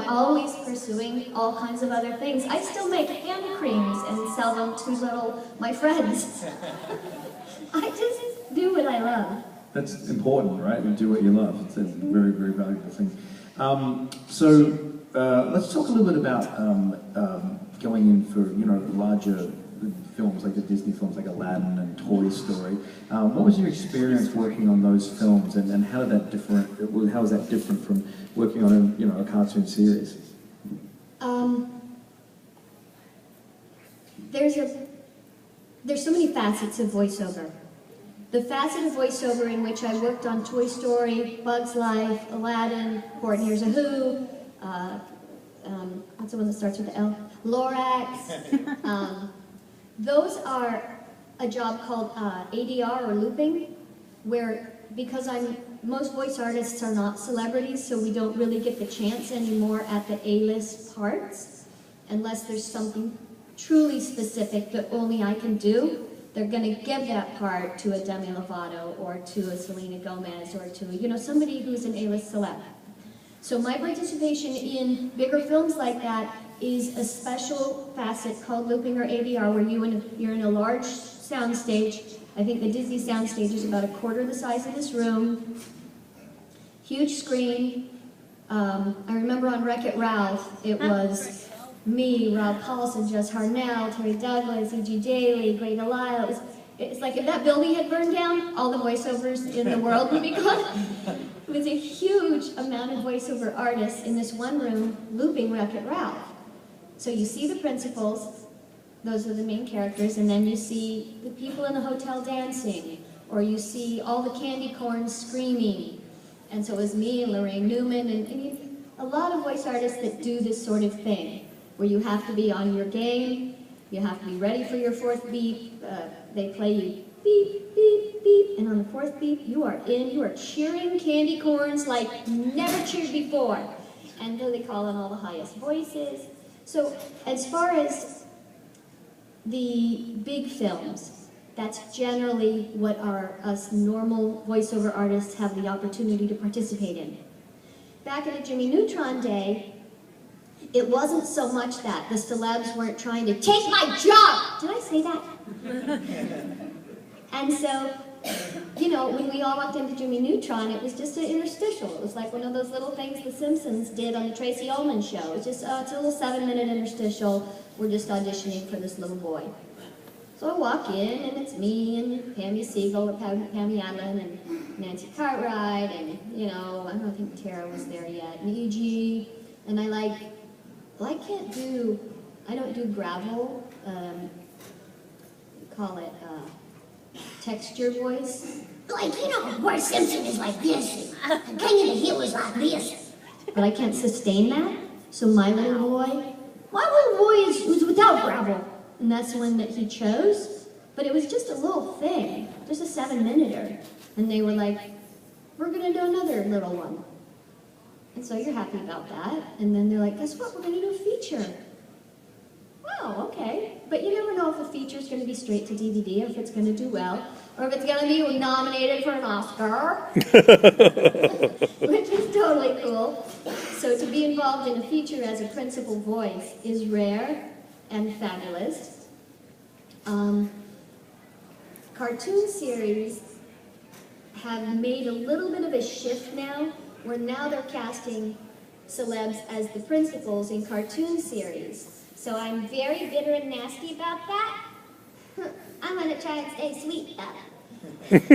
always pursuing all kinds of other things. I still make hand creams and sell them to my friends. I just do what I love. That's important, right? You do what you love. It's a very, very valuable thing. Let's talk a little bit about going in for, larger films like the Disney films like Aladdin and Toy Story. What was your experience working on those films, and how did that how is that different from working on a cartoon series? There's so many facets of voiceover. The facet of voiceover in which I worked on Toy Story, Bug's Life, Aladdin, Port Here's a Who, what's the one that starts with the L? Lorax. Those are a job called ADR, or looping, where, because most voice artists are not celebrities, so we don't really get the chance anymore at the A-list parts, unless there's something truly specific that only I can do. They're going to give that part to a Demi Lovato, or to a Selena Gomez, or to, somebody who's an A-list celeb. So my participation in bigger films like that is a special facet called looping, or ADR, where you're in a large soundstage. I think the Disney soundstage is about a quarter the size of this room. Huge screen. I remember on Wreck-It Ralph, it was me, Rob Paulson, Jess Harnell, Terry Douglas, E.G. Daly, Greta Lyle. It's like if that building had burned down, all the voiceovers in the world would be gone. It was a huge amount of voiceover artists in this one room looping Wreck-It Ralph. So you see the principals, those are the main characters, and then you see the people in the hotel dancing, or you see all the candy corns screaming. And so it was me and Lorraine Newman, and a lot of voice artists that do this sort of thing, where you have to be on your game, you have to be ready for your fourth beep, they play you beep, beep, beep, and on the fourth beep, you are cheering candy corns like never cheered before. And then they call on all the highest voices. So as far as the big films, that's generally what us normal voiceover artists have the opportunity to participate in. Back in the Jimmy Neutron day, it wasn't so much that. The celebs weren't trying to take my job! Did I say that? And so, when we all walked into Jimmy Neutron, it was just an interstitial. It was like one of those little things The Simpsons did on the Tracy Ullman show. It's just, it's a little 7-minute interstitial. We're just auditioning for this little boy. So I walk in, and it's me and Pammy Siegel, or Pammy Adlin, and Nancy Cartwright, and, I don't think Tara was there yet, and E.G., and I don't do gravel, call it texture voice. Bart Simpson is like this, and King of the Hill is like this. But I can't sustain that, so my little boy was without gravel. And that's the one that he chose, but it was just a little thing, just a 7-minute-er. And they were like, we're gonna do another little one. And so you're happy about that. And then they're like, guess what, we're gonna do a feature. Oh, okay. But you never know if a feature's gonna be straight to DVD, or if it's gonna do well, or if it's gonna be nominated for an Oscar, which is totally cool. So to be involved in a feature as a principal voice is rare and fabulous. Cartoon series have made a little bit of a shift now, where now they're casting celebs as the principals in cartoon series. So I'm very bitter and nasty about that. I'm gonna try and stay sweet about it.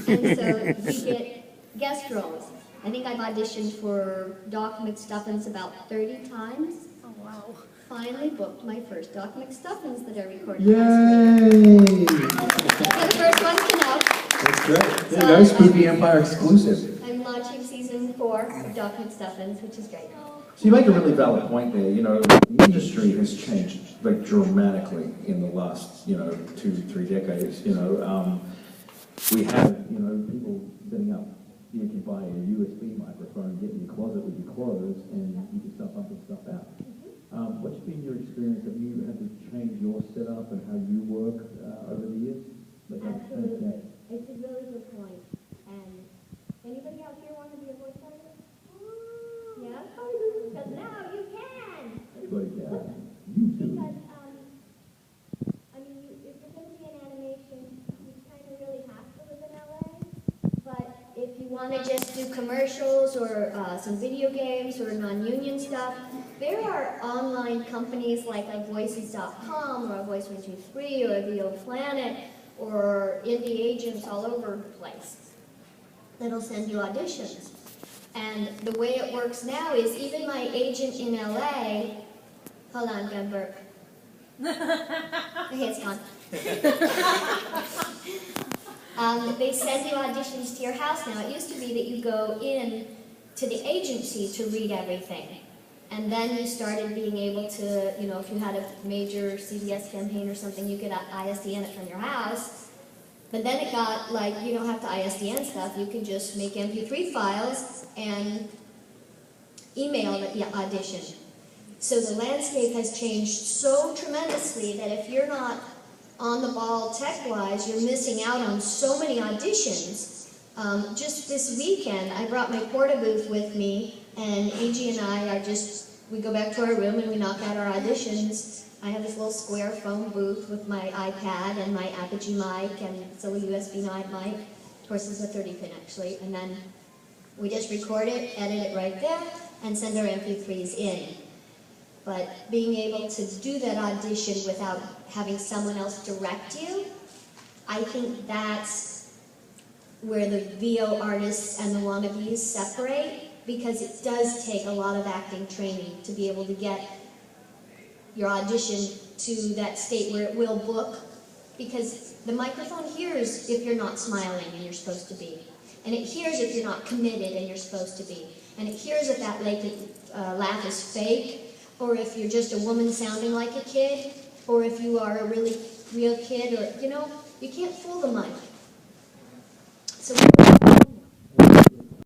And so we get guest roles. I think I've auditioned for Doc McStuffins about 30 times. Oh, wow. Finally booked my first Doc McStuffins that I recorded Yay! last week. They're the first ones to know. That's great. There you go, Spooky Empire exclusive. I'm launching season 4 of Doc McStuffins, which is great. So you make a really valid point there. The industry has changed like dramatically in the last, 2-3 decades. We have, people setting up. You can buy a USB microphone, get in your closet with your clothes, and you can start pumping stuff out. What's been your experience? Have you had to change your setup and how you work over the years? Absolutely. It's a really good point. And anybody out here want to be a voice artist? Yeah? Because now everybody can. You too. Because, I mean, if you're going to be in animation, you kind of really have to live in LA. But if you want to just do commercials or some video games or non-union stuff, there are online companies like Voices.com or Voice123 or VO Planet or indie agents all over the place that'll send you auditions. And the way it works now is even my agent in LA, hold on, Ben Burke. Okay, it's gone. They send you auditions to your house now. It used to be that you go in to the agency to read everything. And then you started being able to, you know, if you had a major CBS campaign or something, you could ISDN it from your house. But then it got like, you don't have to ISDN stuff. You can just make MP3 files and email the audition. So the landscape has changed so tremendously that if you're not on the ball tech-wise, you're missing out on so many auditions. Just this weekend, I brought my porta booth with me, and AG and I are we go back to our room and we knock out our auditions. I have this little square foam booth with my iPad and my Apogee mic, and it's a USB mic. Of course, it's a 30-pin actually, and then we just record it, edit it right there, and send our MP3s in. But being able to do that audition without having someone else direct you, I think that's where the VO artists and the wannabes separate, because it does take a lot of acting training to be able to get your audition to that state where it will book, because the microphone hears if you're not smiling and you're supposed to be, and it hears if you're not committed and you're supposed to be, and it hears if that laugh is fake, or if you're just a woman sounding like a kid, or if you are a really real kid, or, you know, you can't fool the mic.